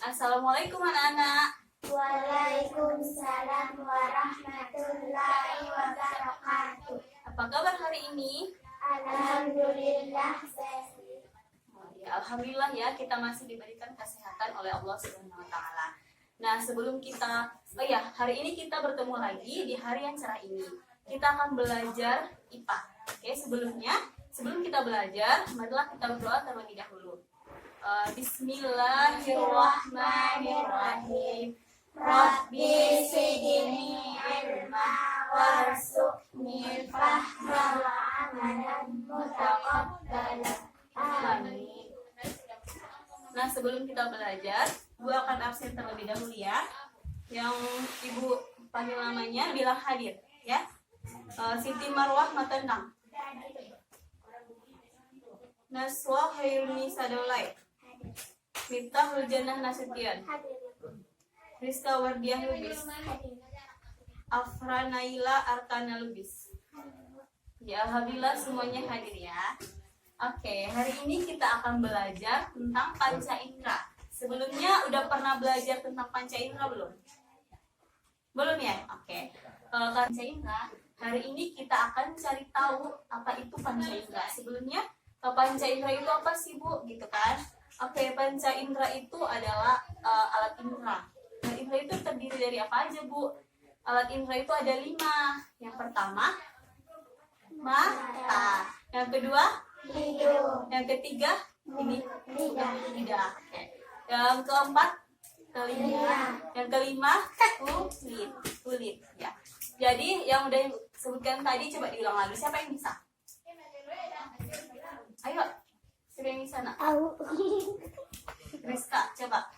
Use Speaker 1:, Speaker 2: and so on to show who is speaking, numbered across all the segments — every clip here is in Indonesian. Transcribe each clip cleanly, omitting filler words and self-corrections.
Speaker 1: Assalamualaikum anak-anak.
Speaker 2: Waalaikumsalam warahmatullahi wabarakatuh.
Speaker 1: Apa kabar hari ini?
Speaker 2: Alhamdulillah.
Speaker 1: Ya, alhamdulillah ya, kita masih diberikan kesehatan oleh Allah Subhanahu wa taala. Nah, sebelum kita hari ini kita bertemu lagi di hari yang cerah ini. Kita akan belajar IPA. Oke, sebelum kita belajar, marilah kita berdoa terlebih dahulu. Bismillahirrahmanirrahim. Rabbi zidni ilma warzuqni fahma wa amalan mutaqabbalan. Amin. Nah, sebelum kita belajar, gua akan absen terlebih dahulu ya. Yang ibu panggil namanya bilang hadir ya. Siti Marwah Matenang. Naswa Hayruni Sadolai. Miftahul Jannah Nasution. Rizka Wardiah Lubis. Afra Naila Arkana Lubis. Ya, alhamdulillah semuanya hadir ya. Oke, hari ini kita akan belajar tentang panca indera. Sebelumnya udah pernah belajar tentang panca indera belum? Belum ya? Oke. Panca indera, hari ini kita akan cari tahu apa itu panca indera. Sebelumnya, panca indera itu apa sih, Bu? Gitu kan? Oke, panca indera itu adalah alat indera. Alat indera itu terdiri dari apa aja, Bu? Alat indera itu ada 5. Yang pertama, mata. Yang kedua,
Speaker 2: Hidung.
Speaker 1: yang ketiga, lidah. Oke. Yang keempat, telinga. Yang kelima, kulit. Ya. Jadi yang udah sebutkan tadi coba diulang lagi. Siapa yang bisa? Ayo, siapa yang bisa nak? Rizka, coba.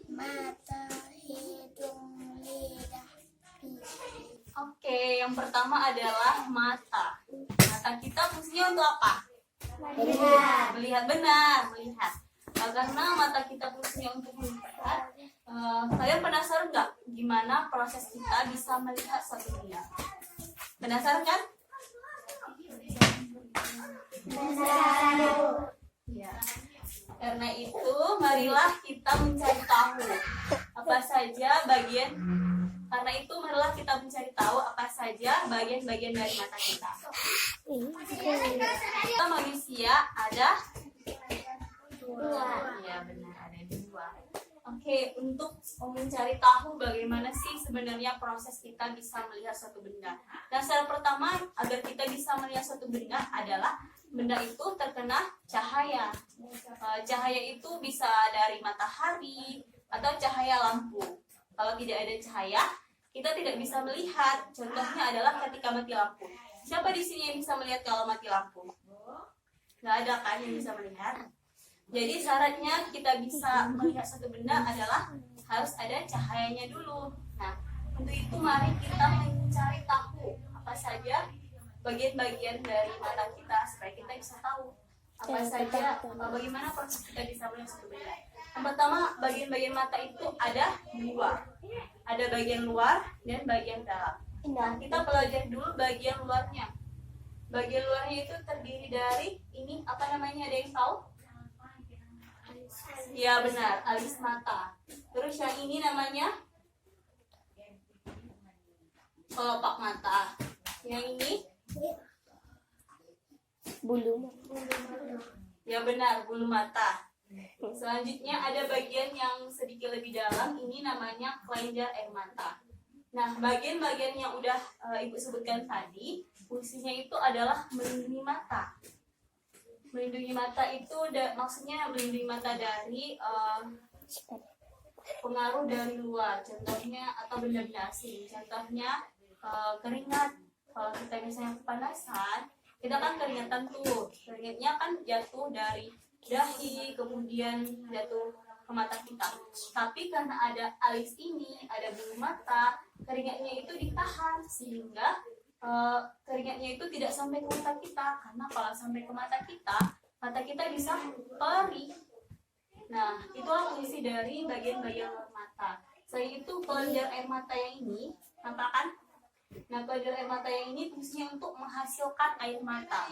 Speaker 2: Mata, hidung, lidah,
Speaker 1: Oke, yang pertama adalah mata. Mata kita fungsinya untuk apa? Melihat, benar, melihat. Karena mata kita fungsinya untuk melihat, kalian penasaran nggak gimana proses kita bisa melihat satu benda? Penasaran kan? Ya. Karena itu, marilah kita mencari tahu apa saja bagian. Karena itu, marilah kita mencari tahu apa saja bagian-bagian dari mata kita. Kita manusia ada 2. Ya benar, ada 2. Oke, untuk mencari tahu bagaimana sih sebenarnya proses kita bisa melihat suatu benda. Nah, secara pertama agar kita bisa melihat suatu benda adalah benda itu terkena cahaya. Cahaya itu bisa dari matahari atau cahaya lampu. Kalau tidak ada cahaya, kita tidak bisa melihat. Contohnya adalah ketika mati lampu. Siapa di sini yang bisa melihat kalau mati lampu? Nggak ada kan yang bisa melihat? Jadi syaratnya kita bisa melihat satu benda adalah harus ada cahayanya dulu. Nah, untuk itu mari kita mencari tahu apa saja bagian-bagian dari mata kita supaya kita bisa tahu apa saja bagaimana proses kita bisa melihat satu benda. Yang pertama, bagian-bagian mata itu ada 2. Ada bagian luar dan bagian dalam. Nah, kita pelajari dulu bagian luarnya. Bagian luarnya itu terdiri dari ini apa namanya, ada yang tahu? Ya benar, alis mata. Terus yang ini namanya kelopak mata. Yang ini
Speaker 2: bulu.
Speaker 1: ya benar, bulu mata. Selanjutnya ada bagian yang sedikit lebih dalam, ini namanya kelenjar air mata. Nah, bagian-bagian yang udah Ibu sebutkan tadi, fungsinya itu adalah melindungi mata. Melindungi mata itu maksudnya melindungi mata dari pengaruh dari luar, contohnya, atau benda-benda asing. Contohnya keringat. Kalau kita misalnya kepanasan, kita kan keringatan tuh. Keringatnya kan jatuh dari dahi, kemudian jatuh ke mata kita. Tapi karena ada alis ini, ada bulu mata, keringatnya itu ditahan sehingga keringatnya itu tidak sampai ke mata kita. Karena kalau sampai ke mata kita bisa perih. Nah, itulah fungsi dari bagian-bagian mata. Selain itu, kelenjar air mata yang ini, nampak kan? Nah, kelenjar air mata yang ini fungsinya untuk menghasilkan air mata.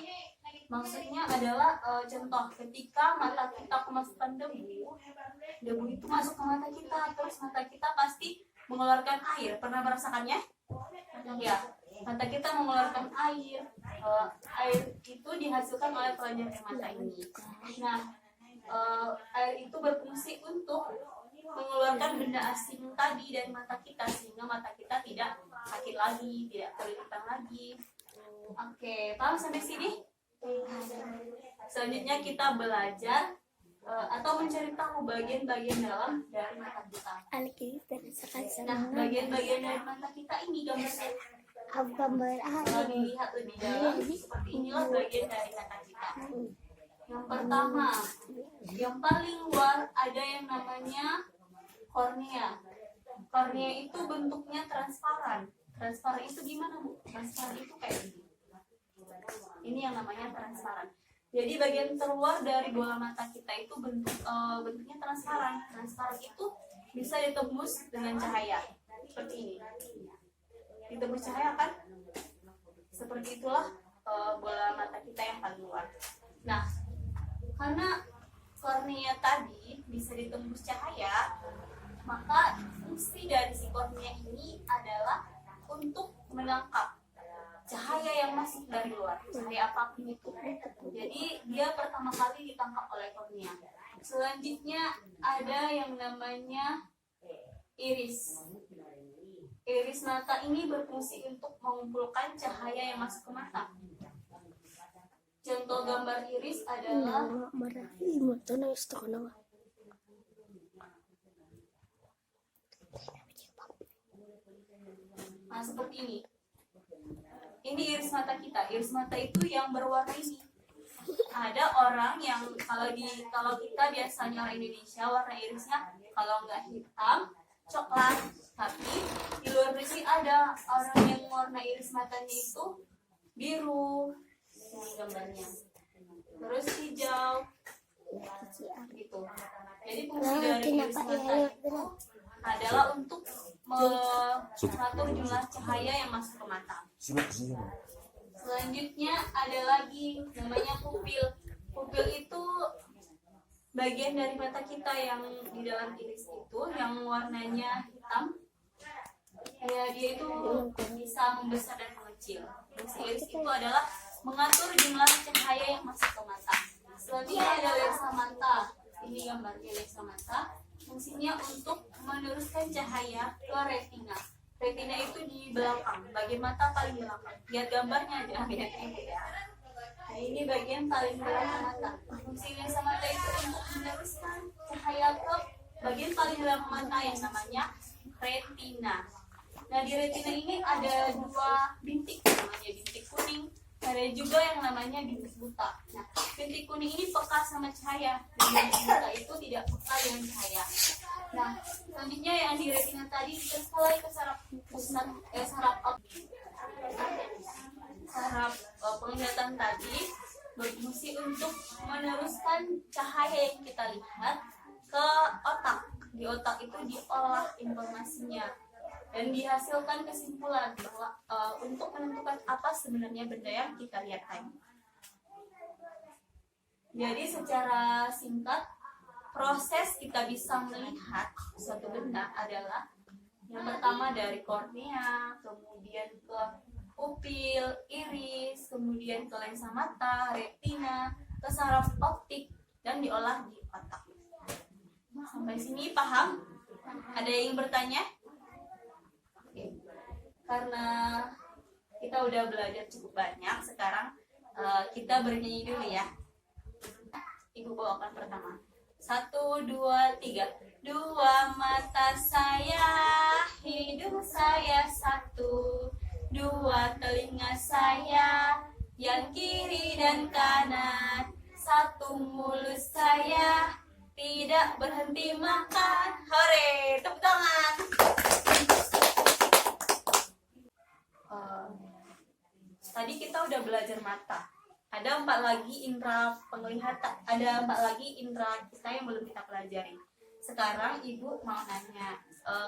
Speaker 1: Maksudnya adalah contoh ketika mata kita kemasukan debu, debu itu masuk ke mata kita, terus mata kita pasti mengeluarkan air. Pernah merasakannya? Ya, mata kita mengeluarkan air. Air itu dihasilkan oleh kelenjar air mata ini. Nah, air itu berfungsi untuk mengeluarkan benda asing tadi dari mata kita sehingga mata kita tidak sakit lagi, tidak kelilipan lagi. Oke, paham sampai sini? Selanjutnya kita belajar atau mencari tahu bagian-bagian dalam dari mata kita. Nah, bagian-bagian dari mata kita ini gambarnya. Kalau dilihat lebih dalam, seperti inilah bagian dari mata kita. Yang pertama, yang paling luar ada yang namanya kornea. Kornea itu bentuknya transparan. Transparan itu gimana, Bu? Transparan itu kayak gini. Ini yang namanya transparan. Jadi bagian terluar dari bola mata kita itu bentuknya transparan. Transparan itu bisa ditembus dengan cahaya. Seperti ini. Ditembus cahaya kan? Seperti itulah bola mata kita yang paling luar. Nah, karena kornea tadi bisa ditembus cahaya, maka fungsi dari si kornea ini adalah untuk menangkap cahaya yang masuk dari luar, cahaya apapun itu. Jadi dia pertama kali ditangkap oleh kornea. Selanjutnya ada yang namanya iris. Iris mata ini berfungsi untuk mengumpulkan cahaya yang masuk ke mata. Contoh gambar iris adalah seperti ini. Ini iris mata kita. Iris mata itu yang berwarna ini. Ada orang yang kalau kita biasanya orang Indonesia warna irisnya kalau nggak hitam, coklat. Tapi di luar negeri ada orang yang warna iris matanya itu biru. Ini gambarnya. Terus hijau. Gitu. Jadi fungsi dari iris mata itu adalah untuk mengatur jumlah cahaya yang masuk ke mata. Selanjutnya ada lagi namanya pupil. Pupil itu bagian dari mata kita yang di dalam iris itu yang warnanya hitam. Ya, dia itu bisa membesar dan mengecil. Fungsi iris itu adalah mengatur jumlah cahaya yang masuk ke mata. Selanjutnya ada lensa mata. Ini gambarnya lensa mata. Fungsinya untuk meneruskan cahaya ke retina. Retina itu di belakang, bagian mata paling belakang. Lihat gambarnya aja, lihat ini ya. Nah, ini bagian paling belakang mata. Fungsi lensa mata itu untuk meneruskan cahaya ke bagian paling belakang mata yang namanya retina. Nah, di retina ini ada dua bintik, namanya bintik kuning. Ada juga yang namanya bintik buta. Nah, bintik kuning ini peka sama cahaya, dan bintik buta itu tidak peka dengan cahaya. Nah, selanjutnya yang di retina tadi kita mulai ke saraf penglihatan tadi berfungsi untuk meneruskan cahaya yang kita lihat ke otak. Di otak itu diolah informasinya dan dihasilkan kesimpulan bahwa untuk menentukan apa sebenarnya benda yang kita lihat tadi. Jadi secara singkat, proses kita bisa melihat suatu benda adalah yang pertama dari kornea, kemudian ke pupil, iris, kemudian ke lensa mata, retina, ke saraf optik, dan diolah di otak. Sampai sini paham? Ada yang bertanya? Oke. Karena kita udah belajar cukup banyak, sekarang kita bernyanyi dulu ya. Ibu bawakan pertama. 1, 2, 3. Dua mata saya, hidung saya satu. Dua telinga saya, yang kiri dan kanan. Satu mulut saya, tidak berhenti makan. Hore, tepuk tangan. Tadi kita udah belajar mata. Ada 4 lagi indera penglihatan. Ada 4 lagi indera kita yang belum kita pelajari. Sekarang ibu mau nanya,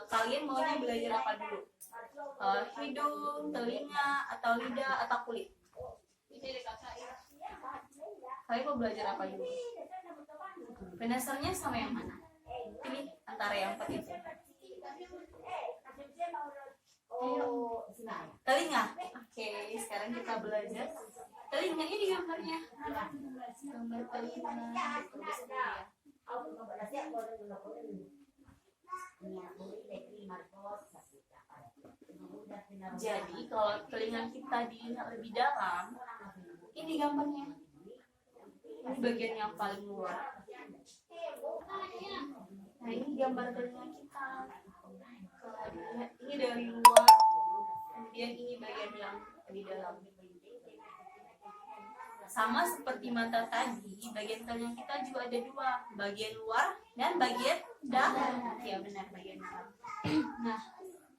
Speaker 1: kalian maunya belajar apa dulu? Hidung, telinga, atau lidah, atau kulit? Kalian mau belajar apa dulu? Penasarannya sama yang mana? Pilih antara yang empat itu. Telinga. Oke, sekarang kita belajar telinga. Ini gambarnya. Gambar telinga. Tulis dulu ya. Jadi kalau telinga kita dilihat lebih dalam, ini gambarnya. Ini bagian yang paling luar. Nah, ini gambar telinga kita. Kalau dilihat, ini dari luar, kemudian ini bagian yang di dalam. Sama seperti mata tadi, bagian telinga kita juga ada dua, bagian luar dan bagian dalam. Ya benar, bagian dalam. Nah,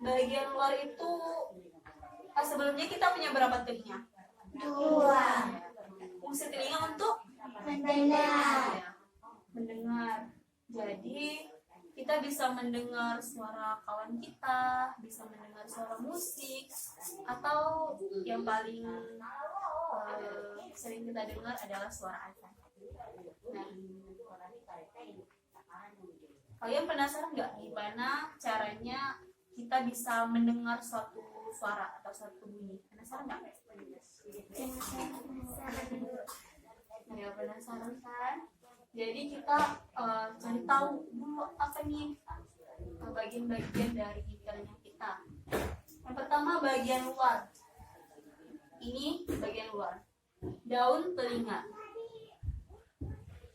Speaker 1: bagian luar itu sebelumnya kita punya berapa telinga?
Speaker 2: 2.
Speaker 1: Fungsi telinga untuk
Speaker 2: Mendengar.
Speaker 1: mendengar. Jadi kita bisa mendengar suara kawan kita, bisa mendengar suara musik, atau yang paling sering kita dengar adalah suara azan. Nah, kalian penasaran nggak gimana caranya kita bisa mendengar suatu suara atau suatu bunyi? Penasaran nggak? Ya, penasaran kan? Jadi kita cari tahu dulu apa nih bagian-bagian dari telinga kita. Yang pertama bagian luar. Ini bagian luar. Daun telinga.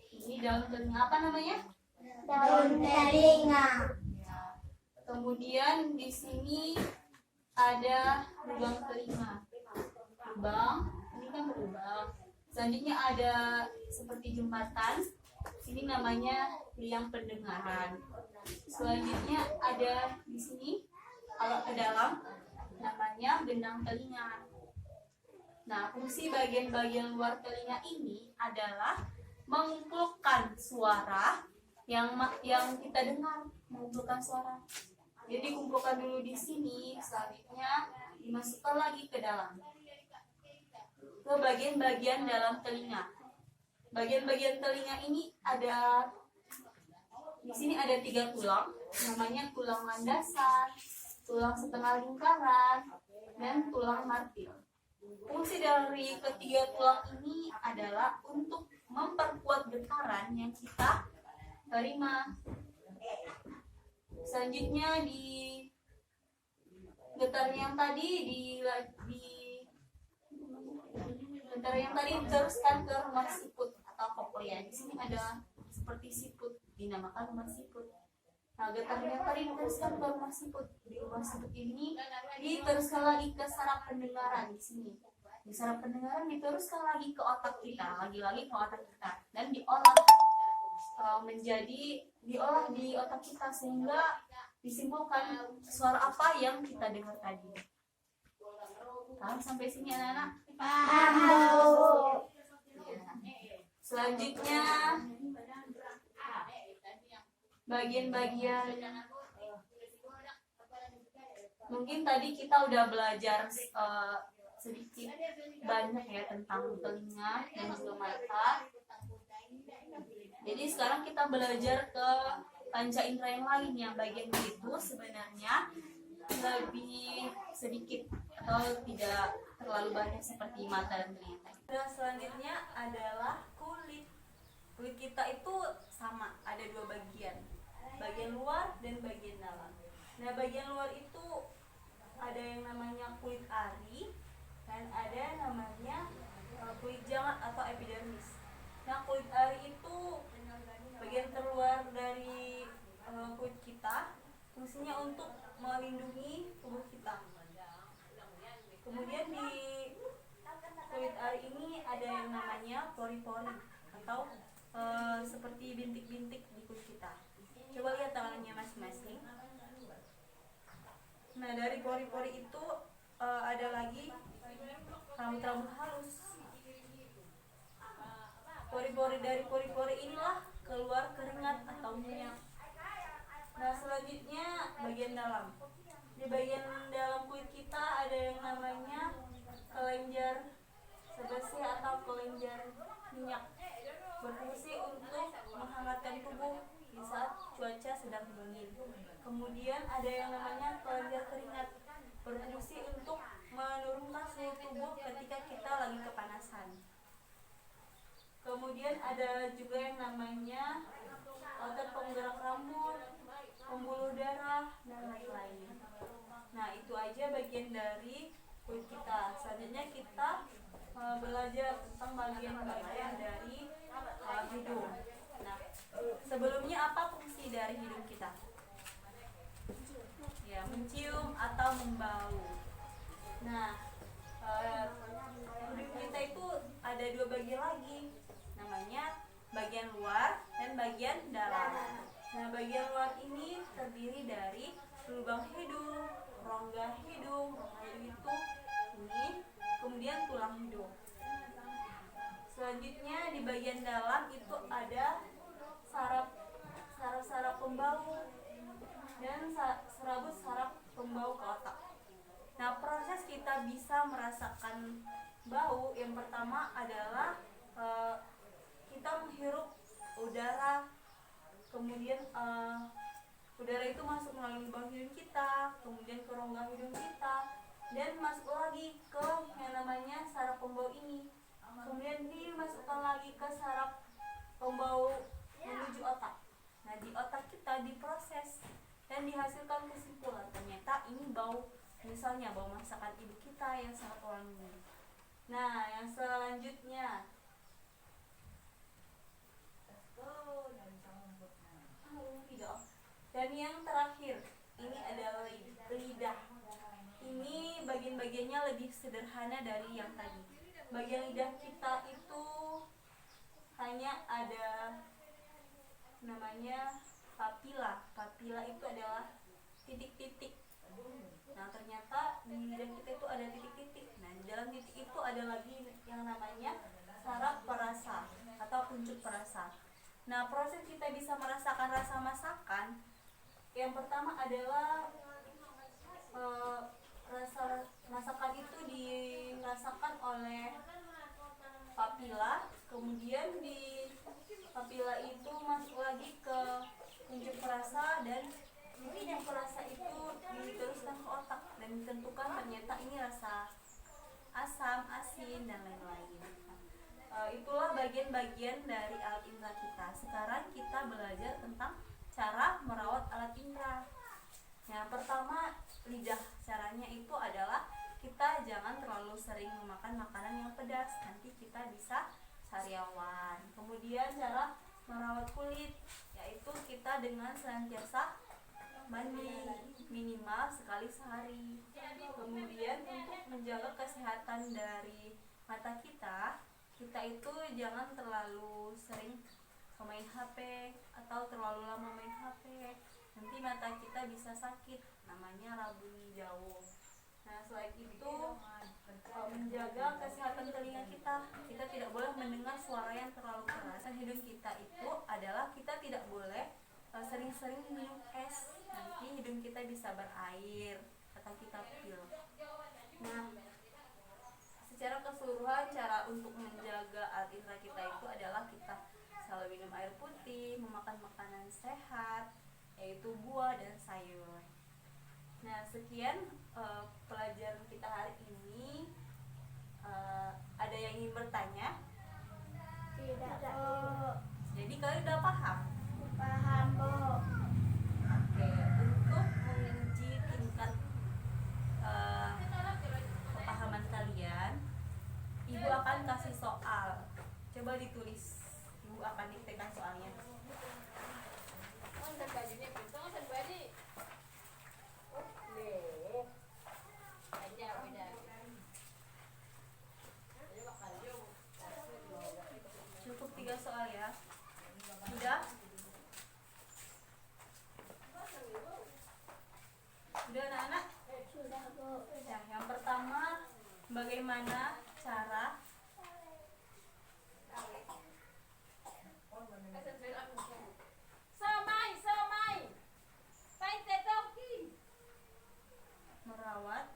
Speaker 1: Ini daun telinga, apa namanya?
Speaker 2: Daun telinga.
Speaker 1: Ya. Kemudian di sini ada lubang telinga. Lubang, ini kan berlubang. Selanjutnya ada seperti jembatan. Ini namanya liang pendengaran. Selanjutnya ada di sini kalau ke dalam namanya gendang telinga. Nah, fungsi bagian-bagian luar telinga ini adalah mengumpulkan suara yang kita dengar, mengumpulkan suara. Jadi kumpulkan dulu di sini, selanjutnya dimasukkan lagi ke dalam, ke bagian-bagian dalam telinga. Bagian-bagian telinga ini ada di sini ada 3 tulang, namanya tulang landasan, tulang setengah lingkaran, dan tulang martil. Fungsi dari ketiga tulang ini adalah untuk memperkuat getaran yang kita terima. Selanjutnya di getar yang tadi getar yang tadi diteruskan ke rumah siput atau koklea. Di sini ada seperti siput, dinamakan rumah siput. Nah, getar yang tadi diteruskan ke rumah siput. Di rumah siput ini diteruskan lagi ke saraf pendengaran di sini. Di saraf pendengaran diteruskan lagi ke otak kita, lagi-lagi ke otak kita, dan diolah diolah di otak kita sehingga disimpulkan suara apa yang kita dengar tadi. Paham sampai sini anak-anak?
Speaker 2: Paham.
Speaker 1: Selanjutnya bagian-bagian, mungkin tadi kita udah belajar sedikit banyak ya tentang telinga dan juga mata. Jadi sekarang kita belajar ke panca indera yang lain, yang bagian itu sebenarnya lebih sedikit atau tidak terlalu banyak seperti mata dan telinga. Dan selanjutnya adalah kulit. Kulit kita itu sama, ada 2 bagian, bagian luar dan bagian dalam. Nah, bagian luar itu ada yang namanya kulit ari dan ada namanya kulit jangat atau epidermis. Nah, kulit ari itu bagian terluar dari kulit kita, fungsinya untuk melindungi tubuh kita. Kemudian di kulit ari ini ada yang namanya pori-pori atau seperti bintik-bintik di kulit kita. Coba lihat tangannya masing-masing. Nah, dari pori-pori itu ada lagi rambut-rambut halus. Dari pori-pori inilah keluar keringat atau minyak. Nah, selanjutnya bagian dalam. Di bagian dalam kulit kita ada yang namanya kelenjar sebesi atau kelenjar minyak. berfungsi untuk menghangatkan tubuh di saat cuaca sedang dingin. Kemudian ada yang namanya kelenjar keringat, berfungsi untuk menurunkan suhu tubuh ketika kita lagi kepanasan. Kemudian ada juga yang namanya otot penggerak rambut, pembuluh darah, dan lain-lain. Nah, itu aja bagian dari kulit kita. Selanjutnya kita belajar tentang bagian-bagian dari hidung. Nah, sebelumnya apa fungsi dari hidung kita? Ya, mencium atau membau. Nah, hidung kita itu ada dua bagian lagi, namanya bagian luar dan bagian dalam. Nah, bagian luar ini terdiri dari lubang hidung, rongga hidung itu ini, kemudian tulang hidung. Selanjutnya di bagian dalam itu ada saraf pembau dan serabut saraf pembau ke otak. Nah, proses kita bisa merasakan bau yang pertama adalah kita menghirup udara, kemudian udara itu masuk melalui lubang hidung kita, kemudian ke rongga hidung kita, dan masuk lagi ke yang namanya saraf pembau ini, kemudian dimasukkan lagi ke saraf pembau menuju otak. Nah, di otak kita diproses dan dihasilkan kesimpulan ternyata ini bau, misalnya bau masakan ibu kita yang sangat wangi. Nah, yang selanjutnya dan yang terakhir ini adalah lidah. Ini bagian-bagiannya lebih sederhana dari yang tadi. Bagian lidah kita itu hanya ada namanya papila. Papila itu adalah titik-titik. Nah, ternyata di lidah kita itu ada titik-titik. Nah, di dalam titik itu ada lagi yang namanya saraf perasa atau kuncup perasa. Nah, proses kita bisa merasakan rasa masakan, yang pertama adalah rasa masakan itu dirasakan oleh papila, kemudian di papila itu masuk lagi ke kuncup perasa, dan kuncup perasa itu diteruskan ke otak dan ditentukan ternyata ini rasa asam, asin, dan lain-lain. Itulah bagian-bagian dari alat indera kita. Sekarang kita belajar tentang cara merawat alat indera. Yang pertama, lidah. Caranya itu adalah kita jangan terlalu sering memakan makanan yang pedas, nanti kita bisa sariawan. Kemudian cara merawat kulit, yaitu kita dengan senantiasa mandi minimal sekali sehari. Kemudian untuk menjaga kesehatan dari mata kita itu jangan terlalu sering main HP atau terlalu lama main HP, nanti mata kita bisa sakit, namanya rabu hijau. Nah, selain itu menjaga kesehatan telinga kita tidak boleh mendengar suara yang terlalu keras. Dan hidung kita itu adalah kita tidak boleh sering-sering minum es, nanti hidung kita bisa berair atau kita pil. Nah, secara keseluruhan cara untuk menjaga alat indera kita itu adalah kita selalu minum air putih, memakan makanan sehat, yaitu buah dan sayur. Nah, sekian pelajaran kita hari ini. Ada yang ingin bertanya?
Speaker 2: Tidak, Bu.
Speaker 1: Jadi kalian udah paham?
Speaker 2: Paham, Bu.
Speaker 1: Oke, untuk menguji tingkat kepahaman kalian, Ibu akan kasih soal. Coba ditulis. Ibu akan diktekan soalnya. Cukup 3 soal ya. Sudah? Sudah anak-anak?
Speaker 2: Sudah, Bu.
Speaker 1: Ya, yang pertama, bagaimana cara merawat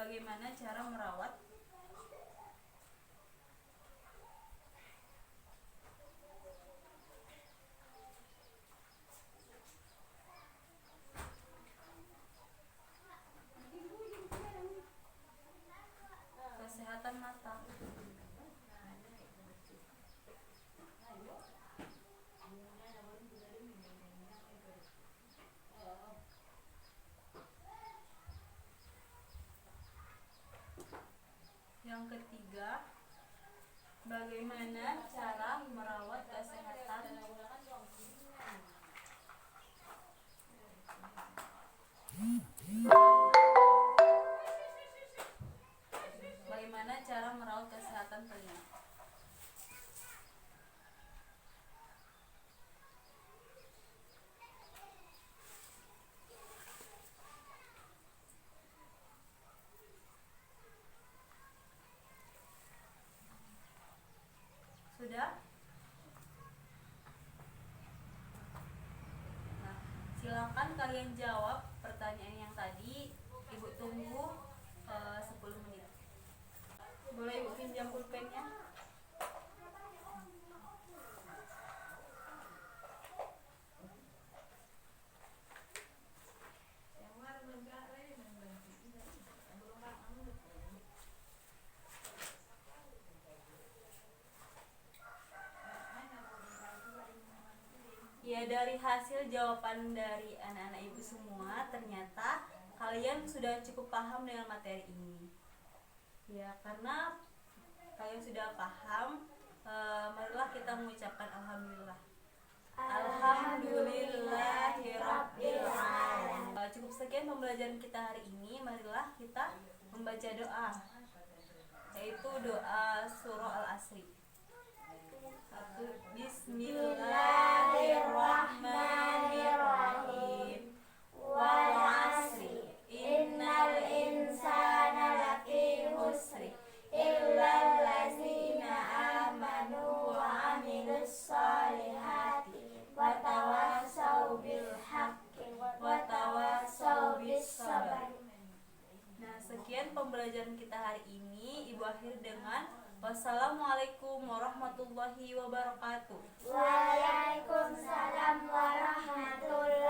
Speaker 1: bagaimana cara merawat kesehatan mata. Yang ketiga, bagaimana cara merawat kesehatan bagaimana cara merawat kesehatan telinga. Sudah? Nah, silakan kalian jawab pertanyaan yang tadi. Ibu tunggu 10 menit. Boleh Ibu pinjam pulpennya? Ya, dari hasil jawaban dari anak-anak ibu semua, ternyata kalian sudah cukup paham dengan materi ini. Ya, karena kalian sudah paham, marilah kita mengucapkan alhamdulillah. Alhamdulillahirabbil alamin. Cukup sekian pembelajaran kita hari ini. Marilah kita membaca doa, yaitu doa surah Al-Asri. Bismillahirrahmanirrahim. Wal 'asri innal insana lafi khusri illal ladzina amanu wa 'amilus sholihati wa tawassaw bil haqqi wa tawassaw bis sabr. Nah, sekian pembelajaran kita hari ini. Ibu akhir dengan wassalamualaikum warahmatullahi wabarakatuh.
Speaker 2: Waalaikumsalam warahmatullahi